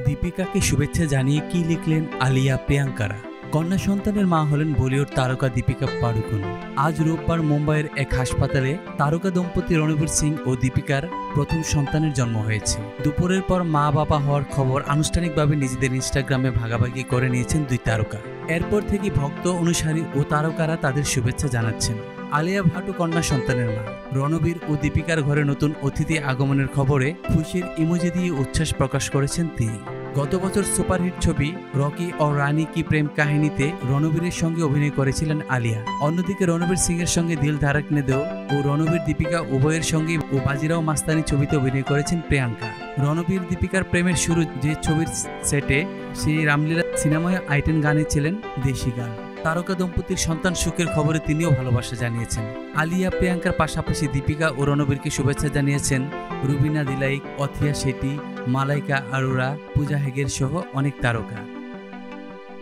দীপিকাকে শুভেচ্ছা জানিয়ে কি লিখলেন আলিয়া প্রিয়াঙ্কারা। কন্যা সন্তানের মা হলেন বলিউড তারকা দীপিকা পাড়ুকোন। আজ রোববার মুম্বাইয়ের এক হাসপাতালে তারকা দম্পতি রণবীর সিং ও দীপিকার প্রথম সন্তানের জন্ম হয়েছে। দুপুরের পর মা বাবা হওয়ার খবর আনুষ্ঠানিকভাবে নিজেদের ইনস্টাগ্রামে ভাগাভাগি করে নিয়েছেন দুই তারকা। এরপর থেকে ভক্ত, অনুসারী ও তারকারা তাদের শুভেচ্ছা জানাচ্ছেন। আলিয়া ভাট কন্যা সন্তানের মা। রণবীর ও দীপিকার ঘরে নতুন অতিথি আগমনের খবরে খুশির ইমোজি দিয়ে উচ্ছ্বাস প্রকাশ করেছেন তিনি। গত বছর সুপারহিট ছবি রকি ও রানী কি প্রেম কাহিনীতে রণবীরের সঙ্গে অভিনয় করেছিলেন আলিয়া। অন্যদিকে রণবীর সিং এর সঙ্গে দিল ধাড়কনে দো ও রণবীর দীপিকা উভয়ের সঙ্গে ও বাজিরাও মাস্তানি ছবিতে অভিনয় করেছেন প্রিয়াঙ্কা। রণবীর দীপিকার প্রেমের শুরু যে ছবির সেটে, সেই রামলীলা সিনেমায় আইটেম গানে ছিলেন দেশি গান। তারকা দম্পতির সন্তান সুখের খবরে তিনিও ভালোবাসা জানিয়েছেন। আলিয়া প্রিয়াঙ্কার পাশাপাশি দীপিকা ও রণবীরকে শুভেচ্ছা জানিয়েছেন রুবিনা দিলাইক, অথিয়া শেট্টি, মালাইকা আরোরা, পূজা হেগের সহ অনেক তারকা।